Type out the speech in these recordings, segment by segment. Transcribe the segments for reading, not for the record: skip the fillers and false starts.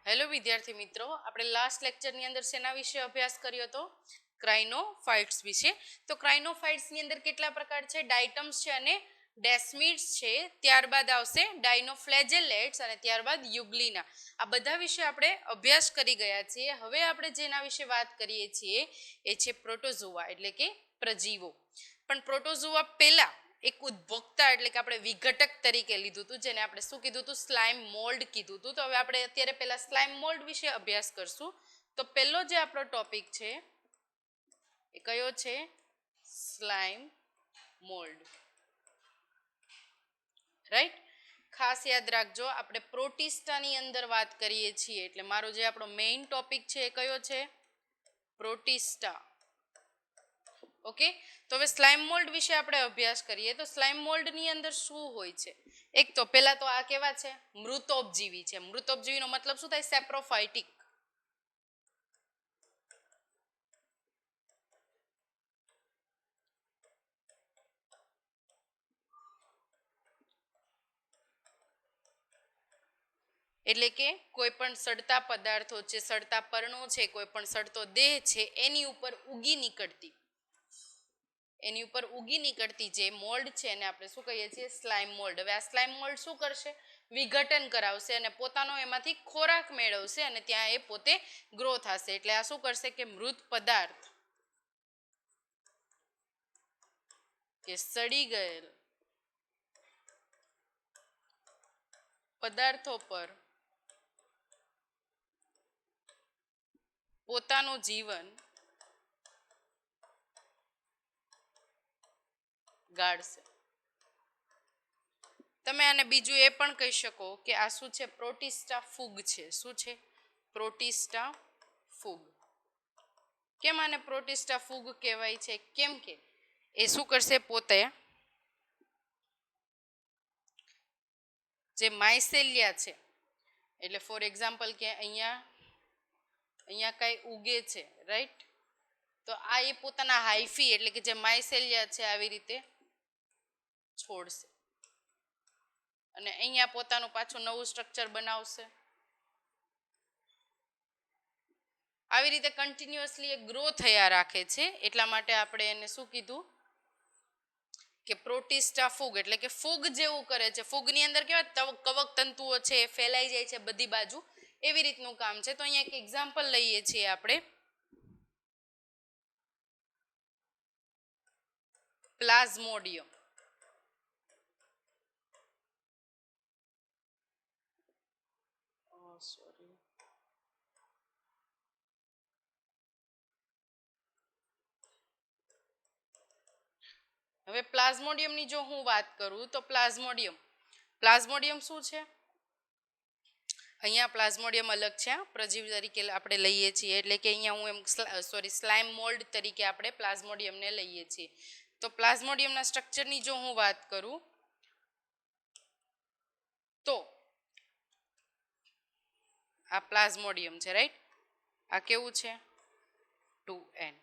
Hello વિદ્યાર્થી મિત્રો, આપણે લાસ્ટ લેક્ચરની અંદર શેના વિશે અભ્યાસ કર્યો હતો? ક્રાઇનોફાઇટ્સ વિશે. તો ક્રાઇનોફાઇટ્સની અંદર કેટલા પ્રકાર છે? ડાયટમ્સ છે અને ડેસ્મિડ્સ છે, ત્યારબાદ આવશે ડાયનોફ્લેજેલેટ્સ અને ત્યારબાદ યુગ્લિના. આ બધા વિશે આપણે અભ્યાસ કરી ગયા છીએ. હવે આપણે જેના વિશે વાત કરીએ છીએ એ છે પ્રોટોઝોઆ એટલે કે પ્રજીવો. પણ પ્રોટોઝોઆ પહેલા એક ઉદ્ભોક્તા એટલે કે આપણે વિઘટક તરીકે લીધું હતું, જેને આપણે શું કીધું હતું? સ્લાઇમ મોલ્ડ કીધું હતું. તો હવે આપણે અત્યારે પહેલા સ્લાઇમ મોલ્ડ વિશે અભ્યાસ કરશું. તો પહેલો જે આપણો ટોપિક છે એ કયો છે? સ્લાઇમ મોલ્ડ. રાઈટ? ખાસ યાદ રાખજો, આપણે પ્રોટિસ્ટાની અંદર વાત કરીએ છીએ, એટલે મારો જે આપણો મેઇન ટોપિક છે એ કયો છે? પ્રોટિસ્ટા. ઓકે, તો હવે સ્લાઇમ મોલ્ડ વિશે આપણે અભ્યાસ કરીએ. તો સ્લાઇમ મોલ્ડની અંદર શું હોય છે? એક તો પહેલા તો આ કેવા છે? મૃતોપજીવી છે. મૃતોપજીવીનો મતલબ શું થાય? સેપ્રોફાઇટિક. એટલે કે કોઈ પણ સડતા પદાર્થો છે, સડતા પર્ણો છે, કોઈ પણ સડતો દેહ છે, એની ઉપર ઉગી નીકળતી જે મોલ્ડ છે એને આપણે શું કહીએ છીએ? સ્લાઇમ મોલ્ડ. હવે આ સ્લાઇમ મોલ્ડ શું કરશે? વિઘટન કરાવશે અને પોતાનો એમાંથી ખોરાક મેળવશે અને ત્યાં એ પોતે ગ્રો થશે. એટલે આ શું કરશે કે મૃત પદાર્થ કે સડી ગયેલ પદાર્થો પર પોતાનું જીવન ગાળશે. તમે આને બીજું એ પણ કહી શકો કે આ શું છે? પ્રોટિસ્ટા ફૂગ છે. શું છે? પ્રોટિસ્ટા ફૂગ. કેમ આને પ્રોટિસ્ટા ફૂગ કહેવાય છે? કેમ કે એ શું કરશે? પોતે જે માઇસેલિયા છે, એટલે ફોર એક્ઝામ્પલ કે અહીંયા કઈ ઉગે છે, રાઈટ? તો આ એ પોતાના હાઇફી એટલે કે જે માઇસેલિયા છે આવી રીતે છોડશે અને અહીંયા પોતાનું પાછું નવું સ્ટ્રક્ચર બનાવશે. આવી રીતે કન્ટિન્યુઅસલી એ ગ્રો થયા રાખે છે. એટલા માટે આપણે એને શું કીધું કે પ્રોટિસ્ટા ફૂગ. એટલે કે ફૂગ જેવું કરે છે. ફૂગની અંદર કેવા કવક તંતુઓ છે એ ફેલાઈ જાય છે બધી બાજુ, એવી રીતનું કામ છે. તો અહીંયા એક એક્ઝામ્પલ લઈએ છીએ આપણે, પ્લાઝ્મોડિયમ. હવે પ્લાઝ્મોડિયમની જો હું વાત કરું તો પ્લાઝ્મોડિયમ શું છે? અહીંયા પ્લાઝ્મોડિયમ અલગ છે, પ્રજીવી તરીકે આપણે લઈએ છીએ. એટલે કે અહીંયા હું સ્લાઇમ મોલ્ડ તરીકે આપણે પ્લાઝ્મોડિયમને લઈએ છીએ. તો પ્લાઝ્મોડિયમના સ્ટ્રક્ચરની જો હું વાત કરું તો આ પ્લાઝ્મોડિયમ છે, રાઈટ? આ કેવું છે? 2n.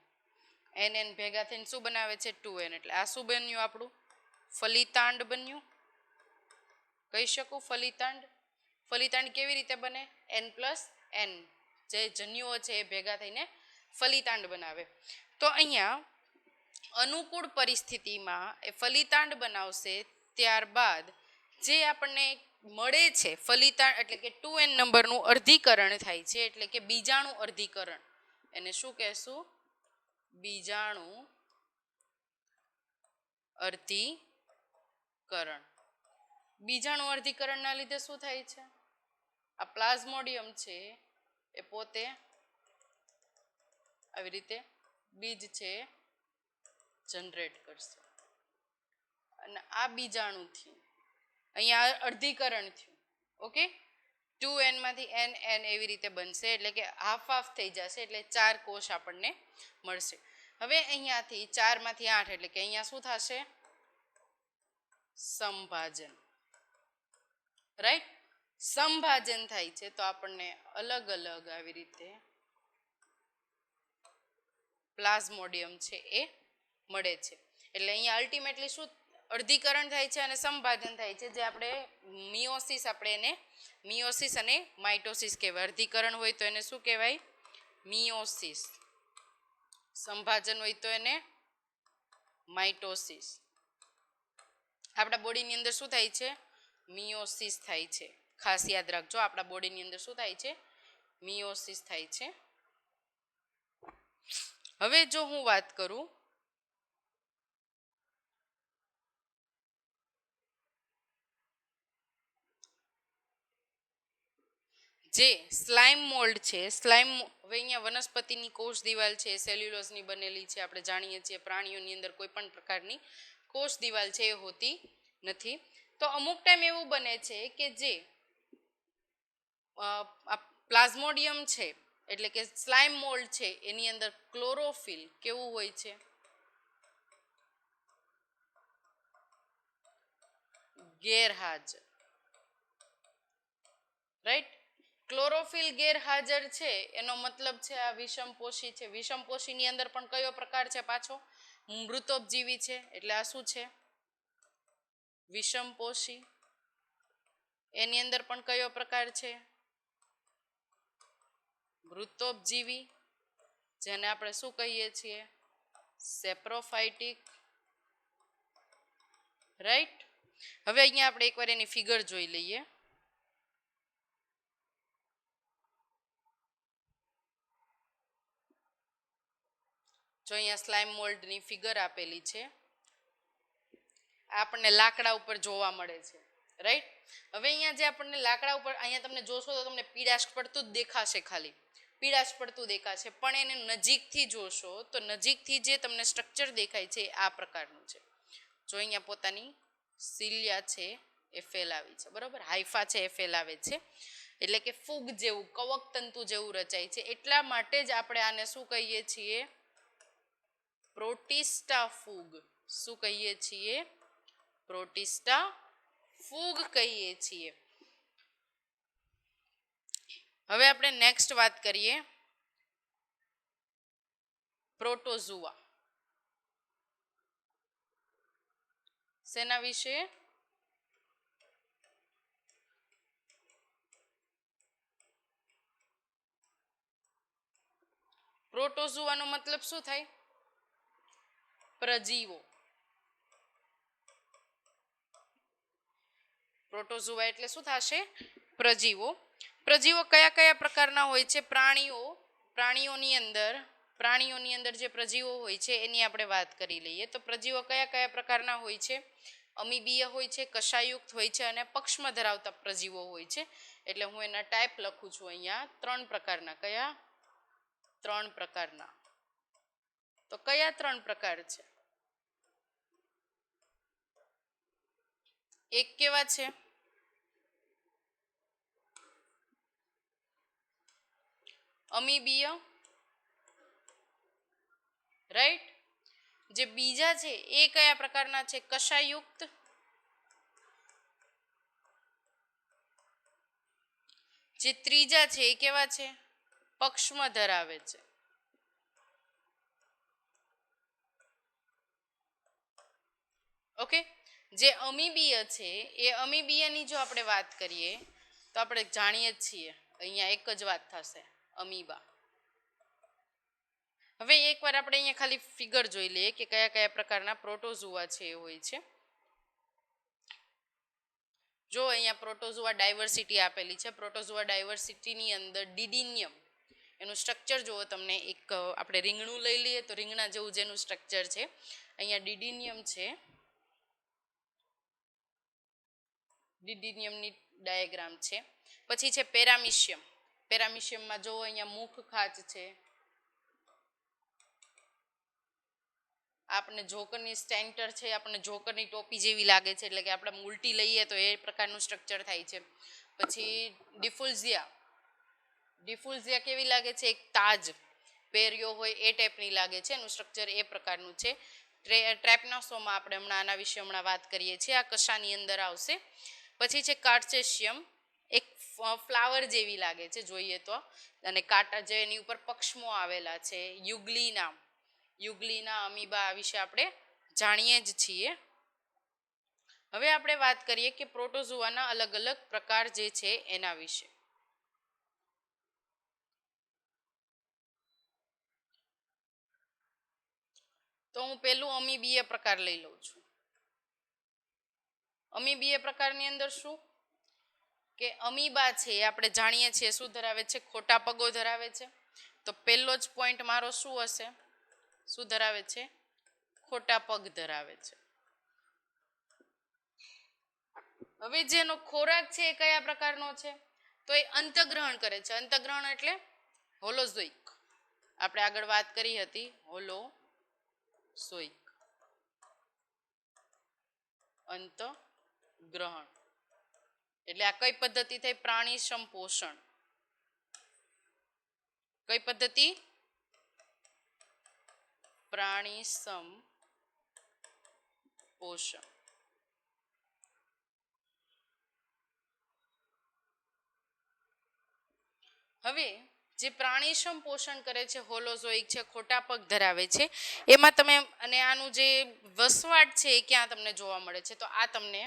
n ભેગા થઈને શું બનાવે છે? 2n. એટલે આ શું બન્યું? આપણું ફલિતાંડ બન્યું. કહી શકું ફલિતાંડ. ફલિતાંડ કેવી રીતે બને? n+n જે જન્યુઓ છે એ ભેગા થઈને ફલિતાંડ બનાવે. તો અહીંયા અનુકૂળ પરિસ્થિતિમાં એ ફલિતાંડ બનાવશે. ત્યારબાદ જે આપણને મળે છે ફલિતાંડ એટલે કે 2n નંબરનું અર્ધીકરણ થાય છે, એટલે કે બીજાણુ અર્ધીકરણ. એને શું કહેશું? બીજાણુ અર્ધીકરણ. બીજાણુ અર્ધીકરણના લીધે શું થાય છે? આ પ્લાઝ્મોડિયમ છે એ પોતે આવી રીતે બીજ છે જનરેટ કરશે અને આ બીજાણુથી અહીંયા અર્ધીકરણ થયું. ઓકે, 2n માંથી n એવી રીતે બનશે, એટલે કે હાફ થઈ જશે, એટલે 4 કોષ આપણને મળશે. હવે અહીંયાથી 4 માંથી 8 એટલે કે અહીંયા શું થશે? સંભાજન. રાઈટ? સંભાજન થાય છે તો આપણને અલગ અલગ આવી રીતે પ્લાઝ્મોડિયમ છે એ મળે છે. એટલે અહીંયા અલ્ટિમેટલી શું અર્ધીકરણ થાય છે અને સંપાદન થાય છે, જે આપણે મિયોસિસ અને માઇટોસિસ કહેવાય. અર્ધીકરણ હોય તો એને શું કહેવાય? મિયોસિસ. સંભાજન હોય તો એને માઇટોસિસ. આપણા બોડીની અંદર શું થાય છે? મિયોસિસ થાય છે. ખાસ યાદ રાખજો, આપણા બોડીની અંદર શું થાય છે? મિયોસિસ થાય છે. હવે જો હું વાત કરું જે સ્લાઇમ મોલ્ડ છે, સ્લાઇમ હવે અહીંયા વનસ્પતિની કોષ દિવાલ છે, સેલ્યુલોઝની બનેલી છે. આપણે જાણીએ છીએ પ્રાણીઓની અંદર કોઈ પણ પ્રકારની કોષ દિવાલ છે એ હોતી નથી. તો અમુક ટાઈમ એવું બને છે કે જે પ્લાઝ્મોડિયમ છે એટલે કે સ્લાઇમ મોલ્ડ છે એની અંદર ક્લોરોફિલ કેવું હોય છે? ગેરહાજર. રાઈટ. ક્લોરોફિલ ગેરહાજર છે એનો મતલબ છે આ વિષમપોષી છે. વિષમપોષીની અંદર પણ કયો પ્રકાર છે પાછો? મૃતોપજીવી છે. એટલે આ શું છે? વિષમપોષી. એની અંદર પણ કયો પ્રકાર છે? મૃતોપજીવી, જેને આપણે શું કહીએ છીએ? સેપ્રોફાઇટિક. રાઈટ. હવે અહીંયા આપણે એકવાર એની ફિગર જોઈ લઈએ. જો અહીંયા સ્લાઇમ મોલ્ડની ફિગર આપેલી છે, આપણને લાકડા ઉપર જોવા મળે છે. રાઈટ. હવે અહીંયા જે આપણને લાકડા ઉપર અહીંયા તમને જોશો તો તમને પીળાશ પડતું જ દેખાશે, ખાલી પીળાશ પડતું દેખાશે, પણ એને નજીકથી જોશો તો નજીકથી જે તમને સ્ટ્રક્ચર દેખાય છે આ પ્રકારનું છે. જો અહીંયા પોતાની સિલિયા છે એ ફેલાવી છે, બરોબર, હાઇફા છે એ ફેલાવે છે, એટલે કે ફૂગ જેવું, કવક તંતુ જેવું રચાય છે. એટલા માટે જ આપણે આને શું કહીએ છીએ? પ્રોટિસ્ટા ફૂગ. શું કહીએ છીએ? પ્રોટિસ્ટા ફૂગ કહીએ છીએ. હવે આપણે નેક્સ્ટ વાત કરીએ પ્રોટોઝુઆ. શેના વિશે? પ્રોટોઝુઆનો મતલબ શું થાય? પ્રજીવો. પ્રોટોઝુઆ એટલે શું થશે? પ્રજીવો. પ્રજીવો કયા કયા પ્રકારના હોય છે? પ્રાણીઓની અંદર જે પ્રજીવો હોય છે એની આપણે વાત કરી લઈએ. તો પ્રજીવો કયા કયા પ્રકારના હોય છે? અમીબીય હોય છે, કશાયુક્ત હોય છે અને પક્ષમાં ધરાવતા પ્રજીવો હોય છે. એટલે હું એના ટાઈપ લખું છું અહીંયા 3 પ્રકારના. કયા? 3 પ્રકારના. તો કયા 3 પ્રકાર છે? એક કેવા છે? અમીબીય. રાઈટ. જે બીજા છે એ કયા પ્રકારના છે? કશાયુક્ત. જે ત્રીજા છે એ કેવા છે? પક્ષમાં ધરાવે છે. ઓકે. જે અમીબીય છે એ અમીબીયની જો આપણે વાત કરીએ તો આપણે જાણીએ જ છીએ અહીંયા એક જ વાત થશે, અમીબા. હવે એકવાર આપણે અહીંયા ખાલી ફિગર જોઈ લઈએ કે કયા કયા પ્રકારના પ્રોટોઝુઆ છે એ હોય છે. જો અહીંયા પ્રોટોઝુઆ ડાયવર્સિટી આપેલી છે. પ્રોટોઝુઆ ડાયવર્સિટીની અંદર ડિડિનિયમ એનું સ્ટ્રક્ચર જુઓ તમને. એક આપણે રીંગણું લઈ લઈએ તો રીંગણા જેવું જેનું સ્ટ્રક્ચર છે, અહીંયા ડિડિનિયમ છે. ડિડિનિયમની ડાયાગ્રામ છે. પછી છે પેરામિશિયમ. પેરામિશિયમમાં જો અહીંયા મુખ ખાંચ છે. આપણે જોકરની સ્ટેન્ટર છે, આપણને જોકરની ટોપી જેવી લાગે છે, એટલે કે આપણે ઉલટી લઈએ તો એ પ્રકારનું સ્ટ્રક્ચર થાય છે. પછી ડિફુલ્ઝિયા. ડિફુલ્ઝિયા કેવી લાગે છે? એક તાજ પહેર્યો હોય એ ટાઈપની લાગે છે. એનું સ્ટ્રક્ચર એ પ્રકારનું છે. ટ્રેપનોસોમા આપણે આના વિશે હમણાં વાત કરીએ છીએ. આ કશાની અંદર આવશે. પછી છે કાર્ચેશિયમ. એક ફ્લાવર જેવી લાગે છે જોઈએ તો, અને કાંટા જે એની ઉપર પક્ષમો આવેલા છે. યુગ્લીના અમીબા વિશે આપણે જાણીએ જ છીએ. હવે આપણે વાત કરીએ કે પ્રોટોઝોઆના અલગ અલગ પ્રકાર જે છે એના વિશે. તો હું પેલું અમીબીય પ્રકાર લઈ લઉં છું. અમીબીય પ્રકારની અંદર શું કે અમીબા છે એ આપણે જાણીએ છીએ શું ધરાવે છે, ખોટા પગો ધરાવે છે. તો પહેલો જ પોઈન્ટ મારો શું હશે, શું ધરાવે છે, ખોટા પગ ધરાવે છે. હવે જેનો ખોરાક છે એ કયા પ્રકારનો છે, તો એ અંતગ્રહણ કરે છે. અંતગ્રહણ એટલે હોલોઝોઇક, આપણે આગળ વાત કરી હતી હોલોઝોઇક અંતગ્રહણ એટલે આ કઈ પદ્ધતિ થઈ, પ્રાણી સંપોષણ. કઈ પદ્ધતિ, પ્રાણી સંપોષણ. હવે જે પ્રાણી સંપોષણ કરે છે, હોલોઝોઇક છે, ખોટા પગ ધરાવે છે, એમાં તમે અને આનું જે વસવાટ છે એ ક્યાં તમને જોવા મળે છે, તો આ તમને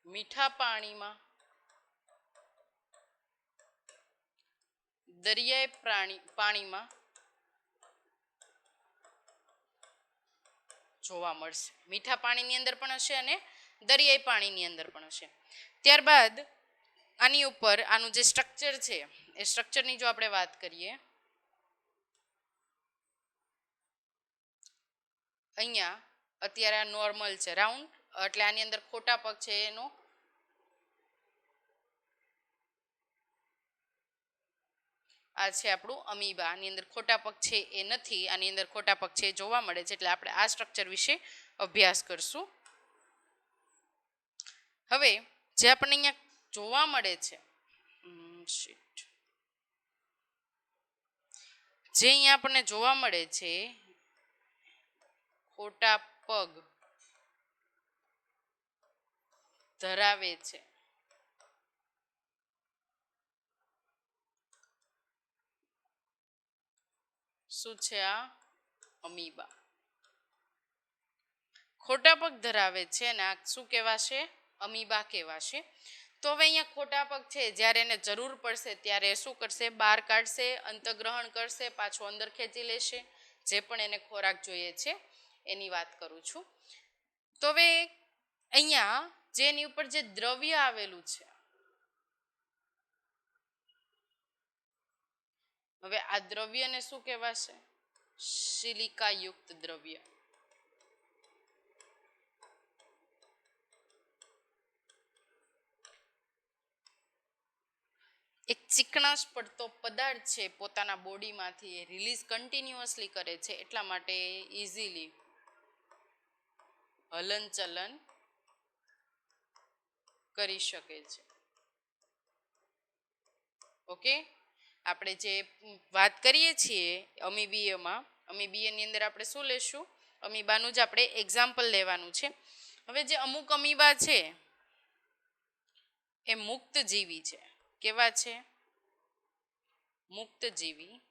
મીઠા પાણીમાં, દરિયાઈ પાણીમાં જોવા મળશે. મીઠા પાણીની અંદર પણ હશે અને દરિયાઈ પાણીની અંદર પણ હશે. ત્યારબાદ આની ઉપર આનું જે સ્ટ્રક્ચર છે એ સ્ટ્રક્ચરની જો આપણે વાત કરીએ, અહીંયા અત્યારે આ નોર્મલ છે રાઉન્ડ, એટલે આની અંદર ખોટા પગ છે એનો આ છે આપણું અમીબા. આની અંદર ખોટા પગ છે એ નથી, આની અંદર ખોટા પગ છે જોવા મળે છે, એટલે આપણે આ સ્ટ્રક્ચર વિશે અભ્યાસ કરશું. હવે જે આપણને અહીંયા જોવા મળે છે, જે અહીંયા આપણને જોવા મળે છે ખોટા પગ ધરાવે છે, શું છે આ અમીબા. ખોટા પગ ધરાવે છે અને આ શું કહેવાશે, અમીબા કહેવાશે. તો હવે અહીંયા ખોટા પગ છે, જ્યારે એને જરૂર પડશે ત્યારે શું કરશે, બહાર કાઢશે, અંતગ્રહણ કરશે, પાછું અંદર ખેંચી લેશે, જે પણ એને ખોરાક જોઈએ છે એની વાત કરું છું. તો હવે અહીંયા જેની ઉપર જે દ્રવ્ય આવેલું છે, હવે આ દ્રવ્યને શું કહેવાશે, સિલિકા યુક્ત દ્રવ્ય. એક ચીકણાશ પડતો પદાર્થ છે પોતાના બોડીમાંથી એ રિલીઝ કન્ટિન્યુઅસલી કરે છે, એટલા માટે ઇઝીલી હલનચલન કરી શકે છે. ઓકે, આપણે જે વાત કરીએ છીએ અમીબીયમાં, અમીબીયની અંદર આપણે શું લેશું, અમીબાનું જ આપણે એક્ઝામ્પલ લેવાનું છે. હવે જે અમુક અમીબા છે એ મુક્ત જીવી છે. કેવા છે, મુક્ત જીવી.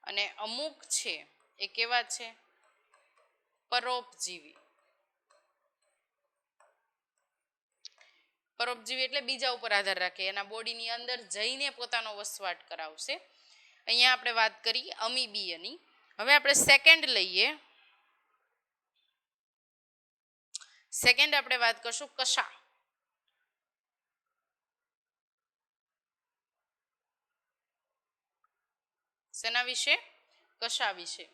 અને અમુક છે એ કેવા છે, પરોપજીવી. પરોપજીવી એટલે બીજા ઉપર આધાર રાખે, એના બોડીની અંદર જઈને પોતાનો વસવાટ કરાવશે. અહીંયા આપણે વાત કરી અમીબીયની. હવે આપણે સેકન્ડ લઈએ. સેકન્ડ આપણે વાત કરશું કશા. શેના વિશે, કશા વિશે.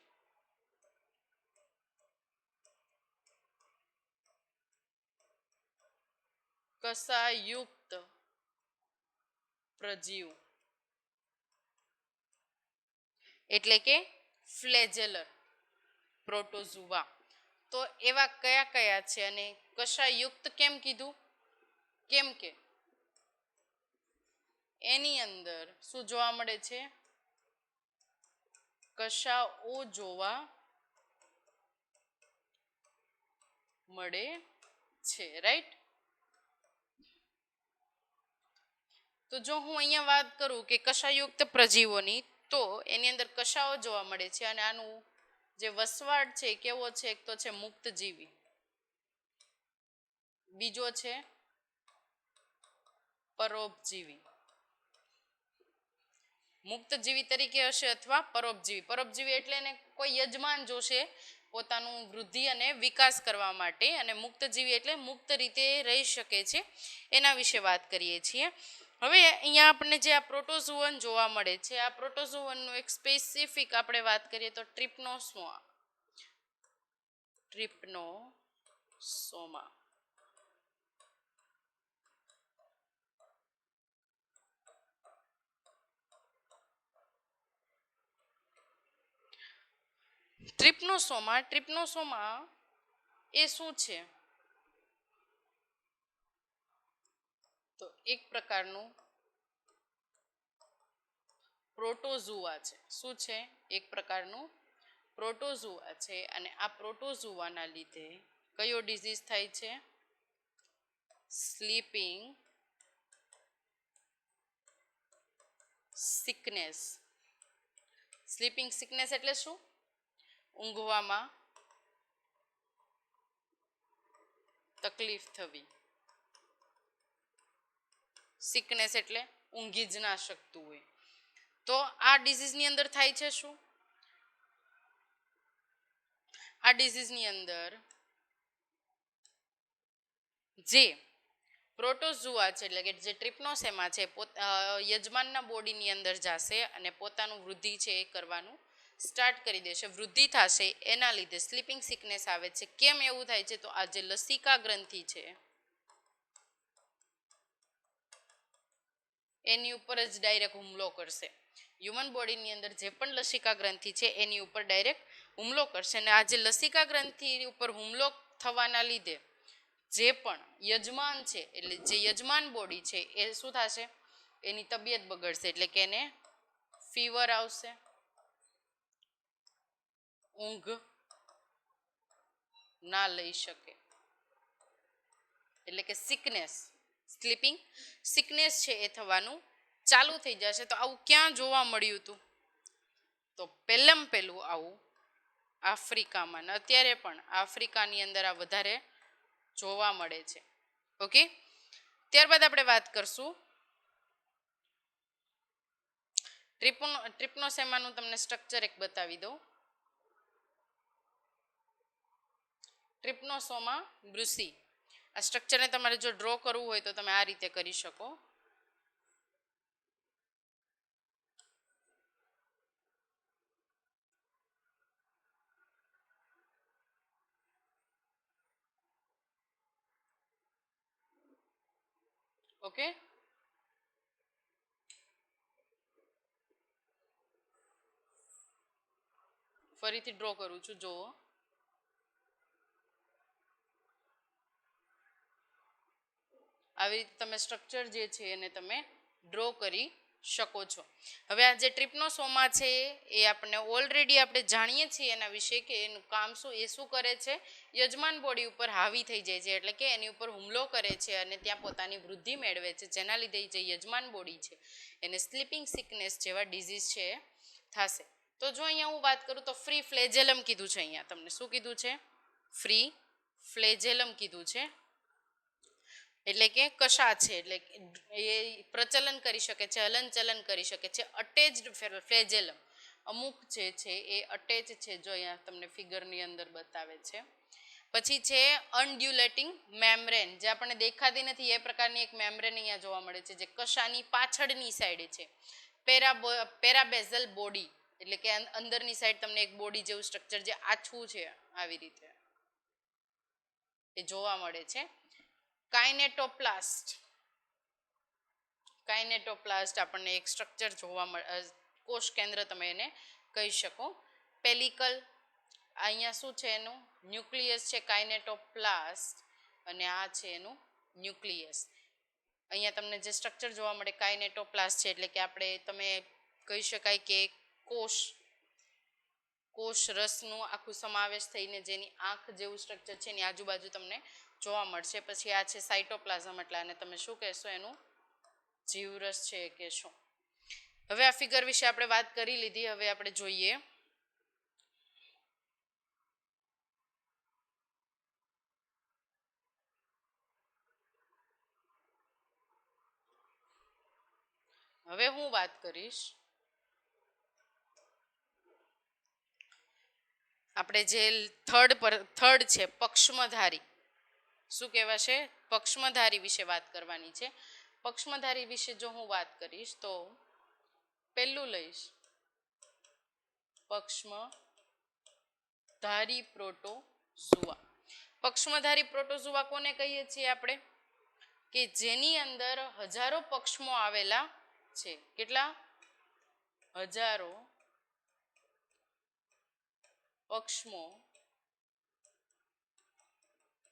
કશાયુક્ત પ્રજીવ એટલે કે ફ્લેજેલર પ્રોટોઝુઆ. તો એવા કયા કયા છે અને કશાયુક્ત કેમ કીધું, કેમ કે એની અંદર શું જોવા મળે છે, કશાઓ જોવા મળે છે, રાઈટ. તો જો હું અહીંયા વાત કરું કે કશાયુક્ત પ્રજીવોની, તો એની અંદર કશાઓ જોવા મળે છે અને આનું જે વસવાટ છે એ કેવો છે? એક તો છે મુક્તજીવી, બીજો છે પરોપજીવી. મુક્તજીવી તરીકે હશે અથવા પરોપજીવી. પરોપજીવી એટલે એને કોઈ યજમાન જોશે પોતાનું વૃદ્ધિ અને વિકાસ કરવા માટે, અને મુક્તજીવી એટલે મુક્ત રીતે રહી શકે છે, એના વિશે વાત કરીએ છીએ. હવે અહીંયા આપણને જે આ પ્રોટોઝુઅન જોવા મળે છે, આ પ્રોટોઝુઅનનું એક સ્પેસિફિક આપણે વાત કરીએ તો ટ્રિપ્નોસોમા. ટ્રિપ્નોસોમા ટ્રિપ્નોસોમા એ શું છે? તો એક પ્રકારનું પ્રોટોઝુઆ છે. શું છે? એક પ્રકારનું પ્રોટોઝુઆ છે, અને આ પ્રોટોઝુઆના લીધે કયો ડિઝીઝ થાય છે? Sleeping sickness. સ્લીપિંગ સિકનેસ એટલે શું? ઊંઘવામાં તકલીફ થવી. સિકનેસ એટલે ઊંઘી જ ના શકતું હોય. તો આ ડિઝીઝની અંદર થાય છે શું? આ ડિઝીઝની અંદર જે પ્રોટોઝુઆ છે એટલે કે જે ટ્રિપ્નોસેમા છે યજમાનના બોડીની અંદર જશે અને પોતાનું વૃદ્ધિ છે એ કરવાનું સ્ટાર્ટ કરી દેશે. વૃદ્ધિ થશે એના લીધે સ્લીપિંગ સિકનેસ આવે છે. કેમ એવું થાય છે? તો આ જે લસિકા ગ્રંથિ છે એની ઉપર જ ડાયરેક્ટ હુમલો કરશે. હ્યુમન બોડીની અંદર જે પણ લસિકા ગ્રંથિ છે એની ઉપર ડાયરેક્ટ હુમલો કરશે, અને આ જે લસિકા ગ્રંથિ ઉપર હુમલો થવાના લીધે જે પણ યજમાન છે એટલે જે યજમાન બોડી છે એ શું થશે? એની તબિયત બગડશે, એટલે કે એને ફીવર આવશે, ઊંઘ ના લઈ શકે, એટલે કે સિકનેસ, સ્લીપિંગ સિકનેસ છે એ થવાનું ચાલુ થઈ જશે. તો આવું ક્યાં જોવા મળ્યું હતું? તો પહેલું આવું આફ્રિકામાં, ને અત્યારે પણ આફ્રિકાની અંદર આ વધારે જોવા મળે છે. ઓકે, ત્યારબાદ આપણે વાત કરશું ટ્રિપ્નોસેમાનું. તમને સ્ટ્રક્ચર એક બતાવી દઉં. ટ્રિપ્નોસોમા બ્રુસી. આ સ્ટ્રક્ચરને તમારે જો ડ્રો કરવું હોય તો તમે આ રીતે કરી શકો. ઓકે, ફરીથી ડ્રો કરું છું, જુઓ. આવી રીતે તમે સ્ટ્રક્ચર જે છે એને તમે ડ્રો કરી શકો છો. હવે આ જે ટ્રિપ્નોસોમા છે એ આપણને ઓલરેડી આપણે જાણીએ છીએ એના વિશે કે એનું કામ શું, એ શું કરે છે? યજમાન બોડી ઉપર હાવી થઈ જાય છે, એટલે કે એની ઉપર હુમલો કરે છે અને ત્યાં પોતાની વૃદ્ધિ મેળવે છે, જેના લીધે જે યજમાન બોડી છે એને સ્લીપિંગ સિકનેસ જેવા ડિઝીઝ છે થશે. તો જો અહીંયા હું વાત કરું તો ફ્રી ફ્લેજેલમ કીધું છે. અહીંયા તમને શું કીધું છે? ફ્રી ફ્લેજેલમ કીધું છે, એટલે કે કશા છે, એટલે એ પ્રચલન કરી શકે છે, હલનચલન કરી શકે છે. અટેચ્ડ ફ્લેજેલમ અમુક જે છે એ અટેચ છે, જો અહીંયા તમને ફિગરની અંદર બતાવે છે. પછી છે અનડ્યુલેટિંગ મેમ્બ્રેન, જે આપણને દેખાતી નથી એ પ્રકારની એક મેમ્બ્રેન અહીંયા જોવા મળે છે, જે કશાની પાછળની સાઈડ છે. પેરાબેઝલ બોડી, એટલે કે અંદરની સાઈડ તમને એક બોડી જેવું સ્ટ્રક્ચર જે આછું છે આવી રીતે એ જોવા મળે છે. કાઇનેટોપ્લાસ્ટ આપણને એક સ્ટ્રક્ચર જોવા મળે, કોષ કેન્દ્ર તમે એને કહી શકો. પેલિકલ, અહીંયા શું છે? એનું ન્યુક્લિયસ છે કાઇનેટોપ્લાસ્ટ, અને આ છે એનું ન્યુક્લિયસ. અહીંયા તમને જે સ્ટ્રક્ચર જોવા મળે કાઇનેટોપ્લાસ્ટ છે, એટલે કે આપણે તમે કહી શકાય કે કોષ રસનું આખું સમાવેશ થઈને જેની આંખ જેવું સ્ટ્રક્ચર છે એની આજુબાજુ તમને જોવા મળશે. પછી આ છે સાઇટોપ્લાઝમ, એટલે આને તમે શું કહેશો? એનું જીવરસ છે એ કહેશો. હવે આ ફિગર વિશે આપણે વાત કરી લીધી. હવે આપણે જોઈએ હવે હું વાત કરીશ આપણે જે થર્ડ છે પક્ષમધારી, શું કહેવાશે? પક્ષમધારી વિશે વાત કરવાની છે. પક્ષમધારી વિશે જો હું વાત કરીશ તો પહેલું લઈશ પક્ષમધારી પ્રોટોઝુઆ. પક્ષમધારી પ્રોટોઝુઆ કોને કહીએ છીએ આપણે? કે જેની અંદર હજારો પક્ષમો આવેલા છે. કેટલા? હજારો પક્ષમો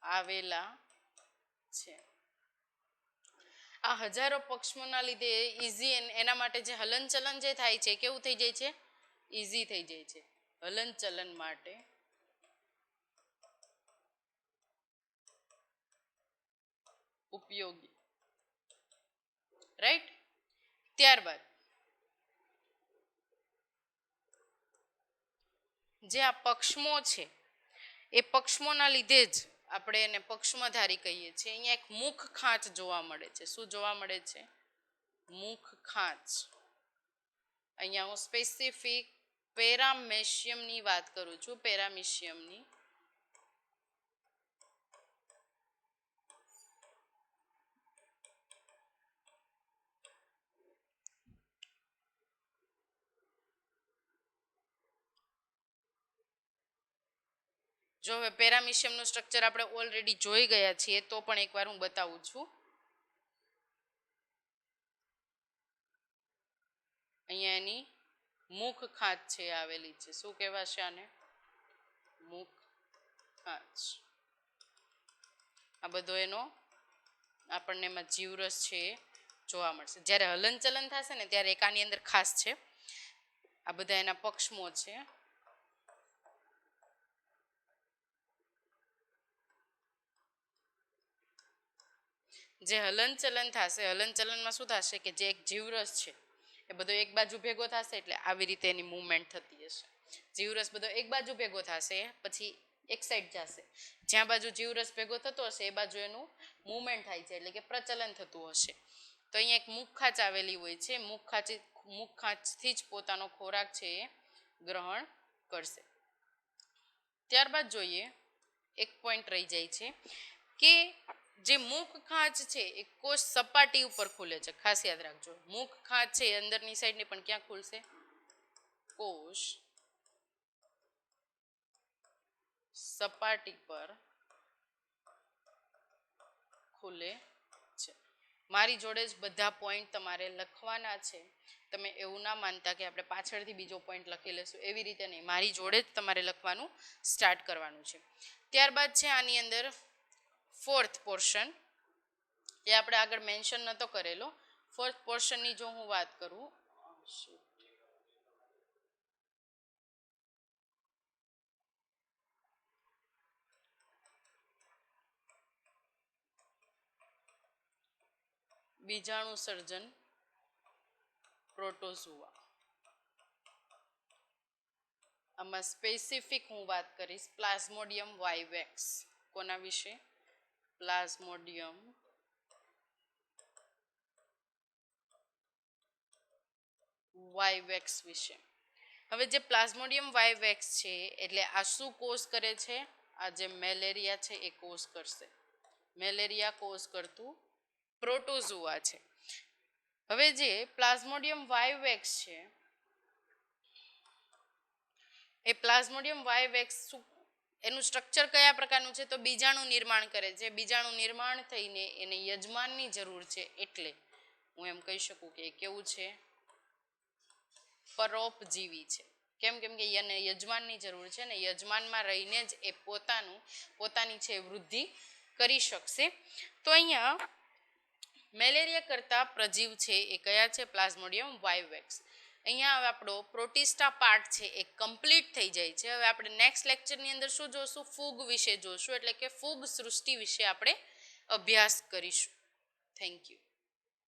આવેલા છે. આ હજારો પક્ષમોના લીધે ઈઝી એના માટે જે હલનચલન જે થાય છે કેવું થઈ જાય છે? ઈઝી થઈ જાય છે. હલનચલન માટે ઉપયોગી. રાઈટ. ત્યારબાદ જે આ પક્ષમો છે એ પક્ષમોના લીધે જ આપણે એને પક્ષમધારી કહીએ છીએ. અહીંયા એક મુખ ખાંચ જોવા મળે છે. શું જોવા મળે છે? મુખ ખાંચ. અહીંયા હું સ્પેસિફિક પેરામેશિયમની વાત કરું છું. પેરામેશિયમની. જો હવે પેરામેશિયમનું સ્ટ્રક્ચર આપણે ઓલરેડી જોઈ ગયા છીએ તો પણ એકવાર હું બતાવું છું. અહીંયા એની મુખ ખાંચ છે આવેલી છે. શું કહેવાશે આને? મુખ ખાંચ. આ બધો એનો આપણને એમાં જીવરસ છે એ જોવા મળશે. જ્યારે હલનચલન થશે ને ત્યારે એકાની અંદર ખાસ છે. આ બધા એના પક્ષમો છે. જે હલનચલન થશે, હલનચલનમાં શું થશે કે જે એક જીવરસ છે એ બધો એક બાજુ ભેગો થશે એટલે આવી રીતે એની મૂવમેન્ટ થતી હશે. જીવરસ બધો એક બાજુ ભેગો થશે પછી એક સાઈડ જશે. જ્યાં બાજુ જીવરસ ભેગો થતો હશે એ બાજુ એનું મૂવમેન્ટ થાય છે એટલે કે પ્રચલન થતું હશે. તો અહીંયા એક મુખ ખાંચ આવેલી હોય છે. મુખ ખાંચથી જ પોતાનો ખોરાક છે એ ગ્રહણ કરશે. ત્યારબાદ જોઈએ એક પોઈન્ટ રહી જાય છે કે જે મુખ ખાંચ છે એ કોષ સપાટી ઉપર ખુલે છે. ખાસ યાદ રાખજો. મુખ ખાંચ છે એ અંદરની સાઈડની પણ ક્યાં ખુલશે? કોષ સપાટી પર ખુલે છે. મારી જોડે જ બધા પોઈન્ટ તમારે લખવાના છે. તમે એવું ના માનતા કે આપણે પાછળથી બીજો પોઈન્ટ લખી લેશું, એવી રીતે નહીં. મારી જોડે જ તમારે લખવાનું સ્ટાર્ટ કરવાનું છે. ત્યારબાદ છે આની અંદર ફોર્થ પોર્શન. એ આપણે આગળ મેન્શન નહોતો કરેલો. ફોર્થ પોર્શનની જો હું વાત કરું, બીજાણુ સર્જન પ્રોટોઝુઆ. આમાં સ્પેસિફિક હું વાત કરીશ પ્લાઝ્મોડિયમ વાઇવેક્સ. કોના વિશે? પ્લાઝ્મોડિયમ વાઇવેક્સ વિશે. હવે જે પ્લાઝ્મોડિયમ વાઇવેક્સ છે એટલે આ શું કોઝ કરે છે? આ જે મેલેરિયા છે એ કોઝ કરશે. મેલેરિયા કોઝ કરતું પ્રોટોઝુઆ છે. હવે જે પ્લાઝ્મોડિયમ વાઇવેક્સ છે એ પ્લાઝ્મોડિયમ વાઇવેક્સ એનું સ્ટ્રક્ચર કયા પ્રકારનું છે? તો બીજાણુ નિર્માણ કરે છે. બીજાણુ નિર્માણ થઈને એને યજમાનની જરૂર છે એટલે હું એમ કહી શકું કે કેવું છે? પરોપજીવી છે. કેમ? કેમ કે એને યજમાનની જરૂર છે ને યજમાનમાં રહીને જ એ પોતાની છે વૃદ્ધિ કરી શકશે. તો અહીંયા મેલેરિયા કરતા પ્રજીવ છે એ કયા છે? પ્લાઝ્મોડિયમ વાઇવેક્સ. અહીંયા હવે આપણો પ્રોટિસ્ટા પાર્ટ છે એ કમ્પ્લીટ થઈ જાય છે. હવે આપણે નેક્સ્ટ લેક્ચરની અંદર શું જોશું? ફૂગ વિશે જોશું. એટલે કે ફૂગ સૃષ્ટિ વિશે આપણે અભ્યાસ કરીશું. Thank you.